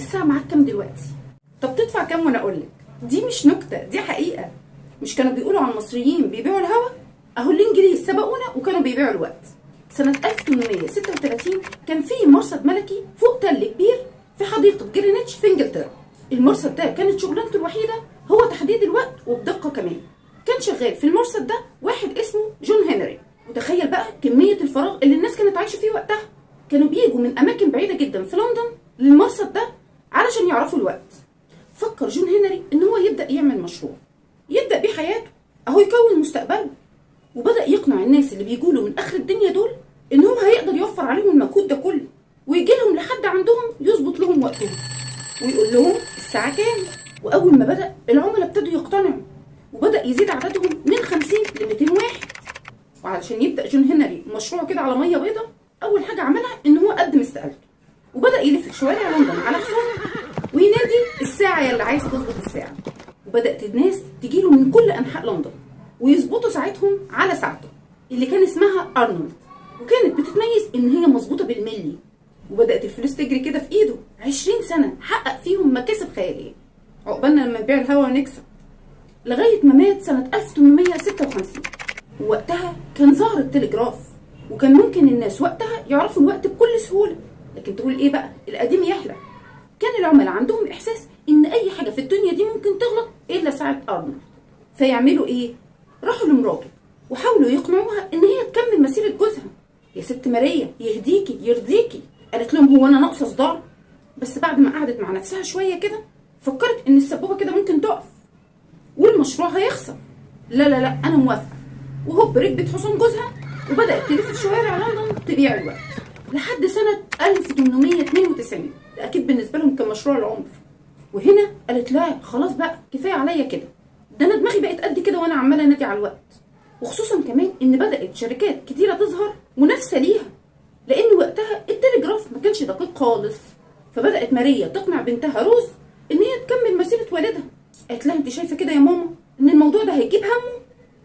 الساعه معاك كام دلوقتي؟ طب تدفع كام وانا اقول لك؟ دي مش نكته، دي حقيقه. مش كانوا بيقولوا عن المصريين بيبيعوا الهوا؟ اهو الانجليز سبقونا وكانوا بيبيعوا الوقت. سنه 1836 كان في مرصد ملكي فوق تل كبير في حديقه جرينتش في انجلترا. المرصد ده كانت شغلانته الوحيده هو تحديد الوقت وبدقه كمان. كان شغال في المرصد ده واحد اسمه جون هنري. وتخيل بقى كميه الفراغ اللي الناس كانت عايشه فيه وقتها. كانوا بيجوا من اماكن بعيده جدا في لندن للمرصد ده علشان يعرفوا الوقت. فكر جون هنري ان هو يبدا يعمل مشروع يبدا بيه حياته، اهو يكون مستقبله. وبدا يقنع الناس اللي بيجوا من اخر الدنيا دول ان هو هيقدر يوفر عليهم المجهود ده كله، ويجي لهم لحد عندهم يظبط لهم وقتهم ويقول لهم الساعه كام. واول ما بدا العملاء ابتدوا يقتنعوا، وبدا يزيد عددهم من 50 ل 200 واحد. وعلشان يبدا جون هنري مشروعه كده على ميه بيضه، اول حاجه عملها ان هو قدم استقالته وبدا يلف في شوارع لندن على حصانه وينادي الساعه يا اللي عايز تظبط الساعه. وبدات الناس تجيله من كل انحاء لندن ويظبطوا ساعتهم على ساعته اللي كان اسمها ارنولد، وكانت بتتميز ان هي مظبوطه بالملي. وبدات الفلوس تجري كده في ايده. 20 سنه حقق فيهم مكاسب خياليه، عقبالنا لما نبيع الهوا ونكسب. لغايه ما مات سنه 1856. ووقتها كان ظهر التلجراف، وكان ممكن الناس وقتها يعرفوا الوقت بكل سهوله. لكن تقول ايه بقى، القديم يحلى. كان العملاء عندهم احساس ان اي حاجه في الدنيا دي ممكن تغلط الا ساعه ارنولد. فيعملوا ايه؟ راحوا لمراته وحاولوا يقنعوها ان هي تكمل مسيره جوزها. يا ست ماريا يهديكي يرضيكي، قالت لهم هو انا ناقصه صداع؟ بس بعد ما قعدت مع نفسها شويه كده فكرت ان السبوبه كده ممكن تقف والمشروع هيخسر. لا لا لا انا موافقه. وهوب ركبت حصان جوزها وبدات تلف في شوارع لندن تبيع الوقت لحد سنه 1892. ده اكيد بالنسبه لهم كان مشروع العمر. وهنا قالت لا خلاص بقى كفايه عليا كده، ده انا دماغي بقت قد كده وانا عماله انادي على الوقت. وخصوصا كمان ان بدات شركات كتيره تظهر منافسه ليها، لان وقتها التلجراف ما كانش دقيق خالص. فبدات ماريا تقنع بنتها روز ان هي تكمل مسيره والدها. قالت لها انت شايفه كده يا ماما ان الموضوع ده هيجيب همه؟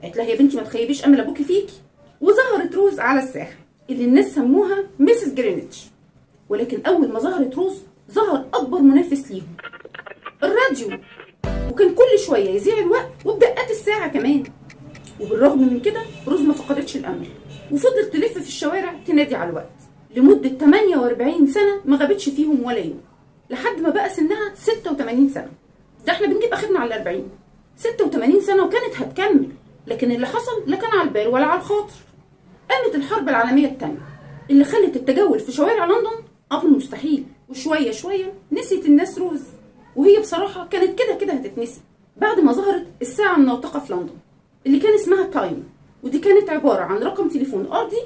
قالت لها يا بنتي ما تخيبيش امل ابوكي فيكي. وظهرت روز على الساحه اللي الناس سموها ميسيس جرينتش. ولكن اول ما ظهرت روز ظهر اكبر منافس ليهم، الراديو. وكان كل شويه يذيع الوقت وبدقات الساعه كمان. وبالرغم من كده روز ما فقدتش الامل وفضلت تلف في الشوارع تنادي على الوقت لمده 48 سنه ما غابتش فيهم ولا يوم، لحد ما بقى سنها 86 سنه. ده احنا بنجيب اخرنا على 40. 86 سنه وكانت هتكمل، لكن اللي حصل لا كان على البال ولا على الخاطر. قامت الحرب العالميه الثانيه اللي خلت التجول في شوارع لندن امر مستحيل. وشويه شويه نسيت الناس روز، وهي بصراحه كانت كده كده هتتنسي بعد ما ظهرت الساعه الناطقه في لندن اللي كان اسمها تايم. ودي كانت عباره عن رقم تليفون ارضي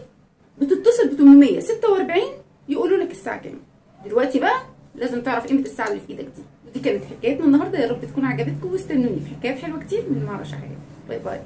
بتتصل ب 846 يقولوا لك الساعه كام. دلوقتي بقى لازم تعرف قيمه الساعه اللي في ايدك دي. ودي كانت حكايتنا النهارده، يا رب تكون عجبتكم واستنوني في حكايات حلوه كتير من معرفش حاجات. باي باي.